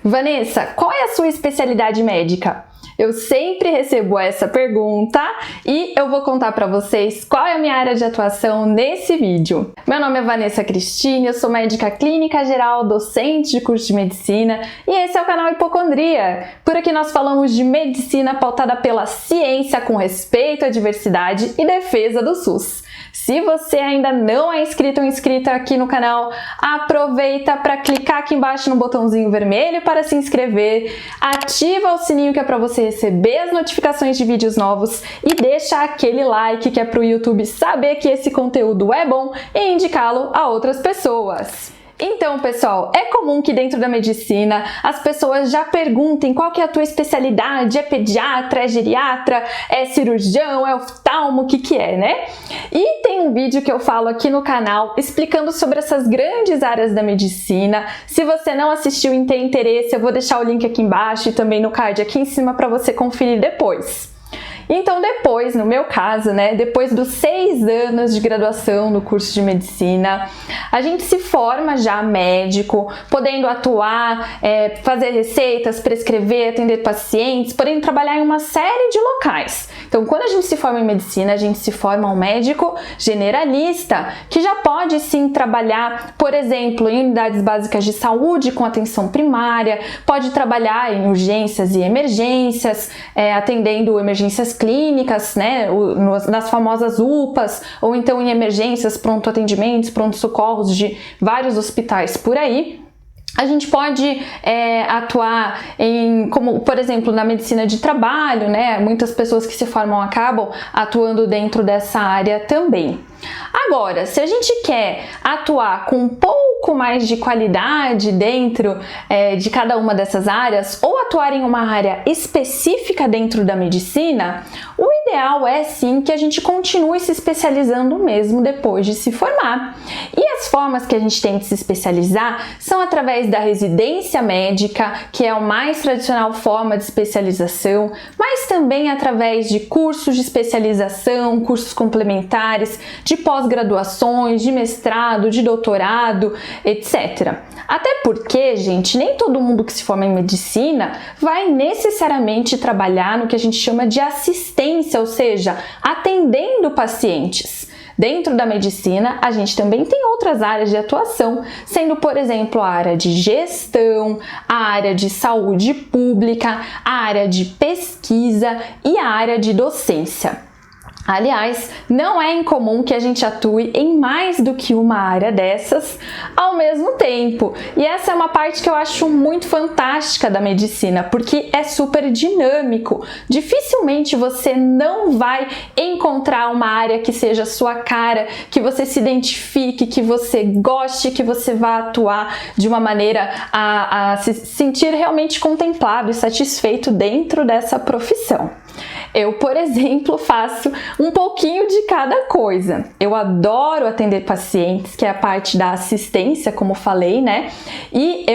Vanessa, qual é a sua especialidade médica? Eu sempre recebo essa pergunta e eu vou contar para vocês qual é a minha área de atuação nesse vídeo. Meu nome é Vanessa Cristine, eu sou médica clínica geral, docente de curso de medicina e esse é o canal Hipocondria. Por aqui nós falamos de medicina pautada pela ciência com respeito à diversidade e defesa do SUS. Se você ainda não é inscrito ou inscrita aqui no canal, aproveita para clicar aqui embaixo no botãozinho vermelho para se inscrever, ativa o sininho que é para você receber as notificações de vídeos novos e deixa aquele like que é para o YouTube saber que esse conteúdo é bom e indicá-lo a outras pessoas. Então, pessoal, é comum que dentro da medicina as pessoas já perguntem qual que é a tua especialidade, é pediatra, é geriatra, é cirurgião, é oftalmo, o que é, né? E tem um vídeo que eu falo aqui no canal explicando sobre essas grandes áreas da medicina. Se você não assistiu e tem interesse, eu vou deixar o link aqui embaixo e também no card aqui em cima para você conferir depois. Então depois, no meu caso, né, depois dos 6 anos de graduação no curso de medicina, a gente se forma já médico, podendo atuar, fazer receitas, prescrever, atender pacientes, podendo trabalhar em uma série de locais. Então quando a gente se forma em medicina, a gente se forma um médico generalista, que já pode sim trabalhar, por exemplo, em unidades básicas de saúde com atenção primária, pode trabalhar em urgências e emergências, atendendo emergências clínicas, né, nas famosas UPAs, ou então em emergências, pronto-atendimentos, pronto-socorros de vários hospitais por aí. A gente pode atuar como, por exemplo, na medicina de trabalho, né? Muitas pessoas que se formam acabam atuando dentro dessa área também. Agora, se a gente quer atuar com um pouco mais de qualidade dentro de cada uma dessas áreas, ou atuar em uma área específica dentro da medicina, o ideal é sim que a gente continue se especializando mesmo depois de se formar. E as formas que a gente tem de se especializar são através da residência médica, que é a mais tradicional forma de especialização, mas também através de cursos de especialização, cursos complementares, de pós-graduações, de mestrado, de doutorado, etc. Até porque, gente, nem todo mundo que se forma em medicina vai necessariamente trabalhar no que a gente chama de assistência, ou seja, atendendo pacientes. Dentro da medicina, a gente também tem outras áreas de atuação, sendo, por exemplo, a área de gestão, a área de saúde pública, a área de pesquisa e a área de docência. Aliás, não é incomum que a gente atue em mais do que uma área dessas ao mesmo tempo. E essa é uma parte que eu acho muito fantástica da medicina, porque é super dinâmico. Dificilmente você não vai encontrar uma área que seja a sua cara, que você se identifique, que você goste, que você vá atuar de uma maneira a se sentir realmente contemplado e satisfeito dentro dessa profissão. Eu, por exemplo, faço um pouquinho de cada coisa. Eu adoro atender pacientes, que é a parte da assistência, como falei, né? E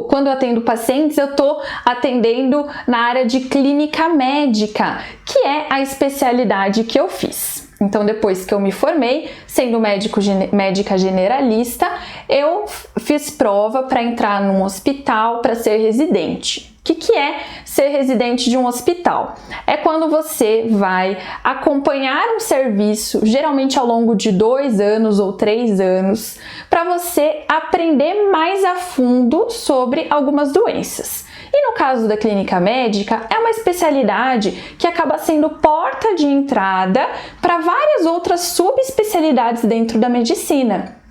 quando eu atendo pacientes, eu tô atendendo na área de clínica médica, que é a especialidade que eu fiz. Então, depois que eu me formei, sendo médica generalista, eu fiz prova para entrar num hospital para ser residente. O que é ser residente de um hospital? É quando você vai acompanhar um serviço, geralmente ao longo de 2 anos ou 3 anos, para você aprender mais a fundo sobre algumas doenças. E no caso da clínica médica, é uma especialidade que acaba sendo porta de entrada para várias outras subespecialidades dentro da medicina.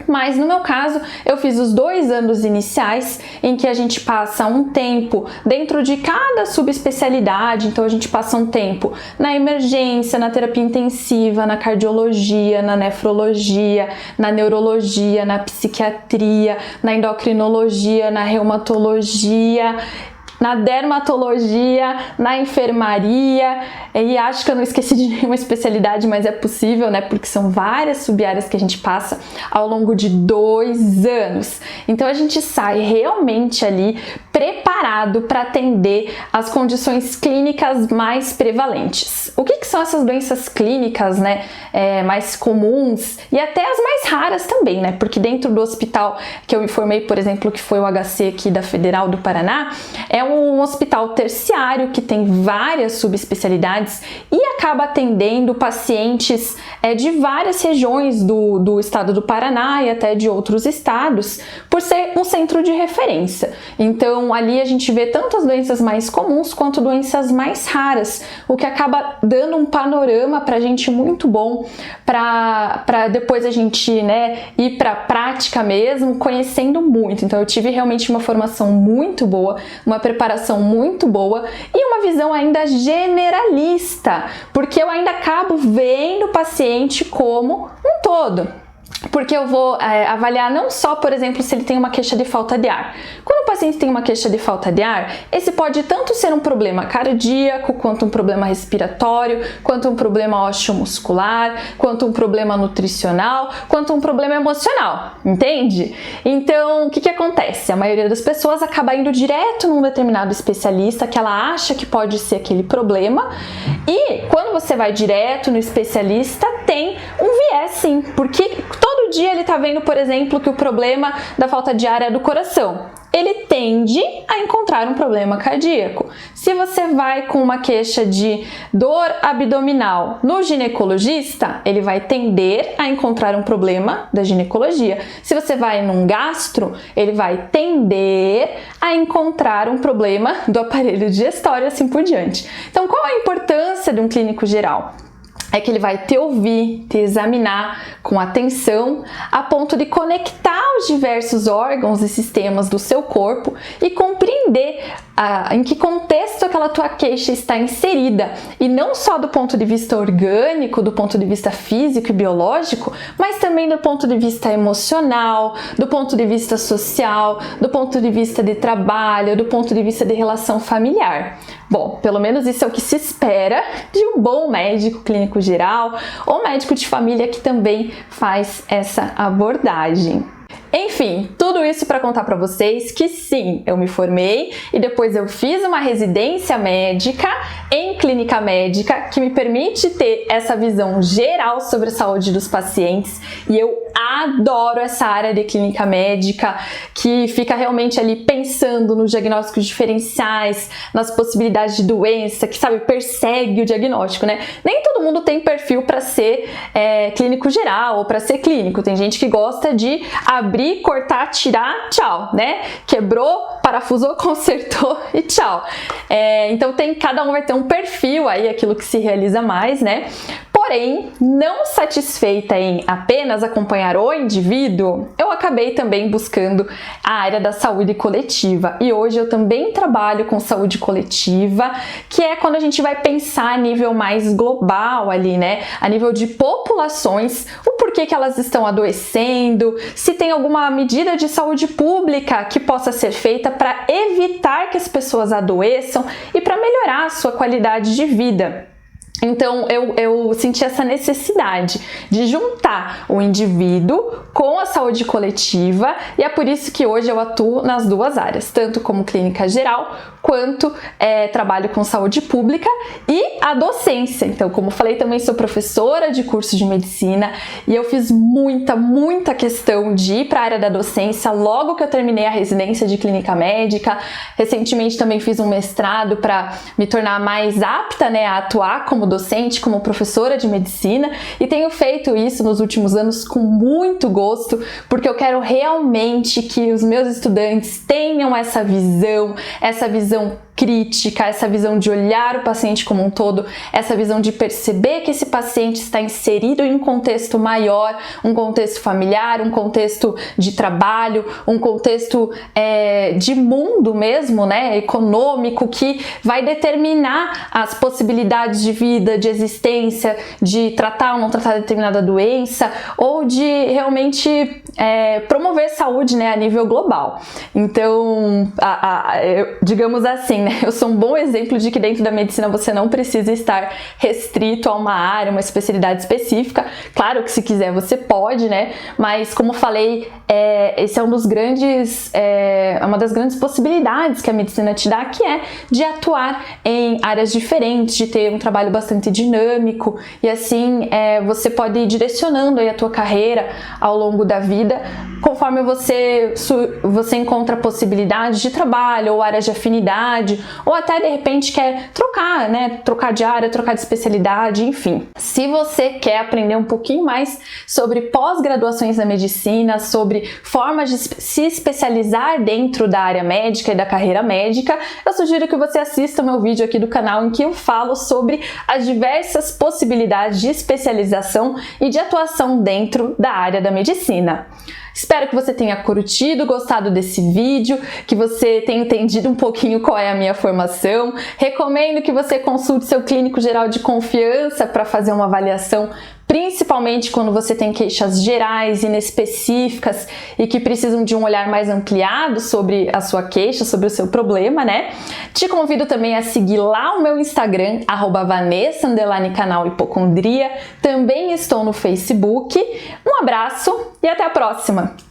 Mas no meu caso, eu fiz os 2 anos iniciais em que a gente passa um tempo dentro de cada subespecialidade. Então a gente passa um tempo na emergência, na terapia intensiva, na cardiologia, na nefrologia, na neurologia, na psiquiatria, na endocrinologia, na reumatologia, na dermatologia, na enfermaria, e acho que eu não esqueci de nenhuma especialidade, mas é possível, né? Porque são várias sub-áreas que a gente passa ao longo de 2 anos. Então a gente sai realmente ali preparado preparado para atender as condições clínicas mais prevalentes. O que são essas doenças clínicas, né, mais comuns e até as mais raras também, né? Porque dentro do hospital que eu me formei, por exemplo, que foi o HC aqui da Federal do Paraná, é um hospital terciário que tem várias subespecialidades e acaba atendendo pacientes de várias regiões do estado do Paraná e até de outros estados, por ser um centro de referência. Então, ali a gente vê tanto as doenças mais comuns quanto doenças mais raras, o que acaba dando um panorama pra gente muito bom para depois a gente, né, ir para a prática mesmo, conhecendo muito. Então, eu tive realmente uma formação muito boa, uma preparação muito boa e uma visão ainda generalista, porque eu ainda acabo vendo o paciente como um todo. Porque eu vou avaliar não só, por exemplo, se ele tem uma queixa de falta de ar. Quando o paciente tem uma queixa de falta de ar, esse pode tanto ser um problema cardíaco, quanto um problema respiratório, quanto um problema osteomuscular, quanto um problema nutricional, quanto um problema emocional, entende? Então, o que acontece? A maioria das pessoas acaba indo direto num determinado especialista que ela acha que pode ser aquele problema, e quando você vai direto no especialista, tem um viés sim, porque todo dia ele tá vendo, por exemplo, que o problema da falta de ar é do coração. Ele tende a encontrar um problema cardíaco. Se você vai com uma queixa de dor abdominal no ginecologista, ele vai tender a encontrar um problema da ginecologia. Se você vai num gastro, ele vai tender a encontrar um problema do aparelho digestório e assim por diante. Então, qual a importância de um clínico geral? É que ele vai te ouvir, te examinar com atenção, a ponto de conectar os diversos órgãos e sistemas do seu corpo e compreender em que contexto aquela tua queixa está inserida, e não só do ponto de vista orgânico, do ponto de vista físico e biológico, mas também do ponto de vista emocional, do ponto de vista social, do ponto de vista de trabalho, do ponto de vista de relação familiar. Bom, pelo menos isso é o que se espera de um bom médico clínico geral ou médico de família que também faz essa abordagem. Enfim, tudo isso para contar para vocês que sim, eu me formei e depois eu fiz uma residência médica em clínica médica que me permite ter essa visão geral sobre a saúde dos pacientes, e eu adoro essa área de clínica médica que fica realmente ali pensando nos diagnósticos diferenciais, nas possibilidades de doença, que sabe, persegue o diagnóstico, né? Nem todo mundo tem perfil para ser clínico geral ou para ser clínico. Tem gente que gosta de abrir, cortar, tirar, tchau, né? Quebrou, parafusou, consertou e tchau. Então cada um vai ter um perfil aí, aquilo que se realiza mais, né? Porém, não satisfeita em apenas acompanhar o indivíduo, eu acabei também buscando a área da saúde coletiva. E hoje eu também trabalho com saúde coletiva, que é quando a gente vai pensar a nível mais global ali, né? A nível de populações, o porquê que elas estão adoecendo, se tem alguma medida de saúde pública que possa ser feita para evitar que as pessoas adoeçam e para melhorar a sua qualidade de vida. Então, eu senti essa necessidade de juntar o indivíduo com a saúde coletiva, e é por isso que hoje eu atuo nas duas áreas, tanto como clínica geral, quanto trabalho com saúde pública e a docência. Então, como falei, também sou professora de curso de medicina e eu fiz muita questão de ir para a área da docência logo que eu terminei a residência de clínica médica. Recentemente também fiz um mestrado para me tornar mais apta, né, a atuar como docente, como professora de medicina, e tenho feito isso nos últimos anos com muito gosto, porque eu quero realmente que os meus estudantes tenham essa visão crítica, essa visão de olhar o paciente como um todo, essa visão de perceber que esse paciente está inserido em um contexto maior, um contexto familiar, um contexto de trabalho, um contexto de mundo mesmo, né, econômico, que vai determinar as possibilidades de vida, de existência, de tratar ou não tratar determinada doença, ou de realmente promover saúde, né, a nível global. Então, digamos assim, né? Eu sou um bom exemplo de que dentro da medicina você não precisa estar restrito a uma área, uma especialidade específica. Claro que se quiser você pode, né? Mas como falei, esse é uma das grandes possibilidades que a medicina te dá, que é de atuar em áreas diferentes, de ter um trabalho bastante dinâmico e assim você pode ir direcionando aí a tua carreira ao longo da vida, conforme você encontra possibilidades de trabalho ou áreas de afinidade, ou até de repente quer trocar, né? Trocar de área, trocar de especialidade, enfim. Se você quer aprender um pouquinho mais sobre pós-graduações na medicina, sobre formas de se especializar dentro da área médica e da carreira médica, eu sugiro que você assista o meu vídeo aqui do canal em que eu falo sobre as diversas possibilidades de especialização e de atuação dentro da área da medicina. Espero que você tenha curtido, gostado desse vídeo, que você tenha entendido um pouquinho qual é a minha formação. Recomendo que você consulte seu clínico geral de confiança para fazer uma avaliação, principalmente quando você tem queixas gerais, inespecíficas e que precisam de um olhar mais ampliado sobre a sua queixa, sobre o seu problema, né? Te convido também a seguir lá o meu Instagram, @Vanessa_canal Hipocondria. Também estou no Facebook. Um abraço e até a próxima!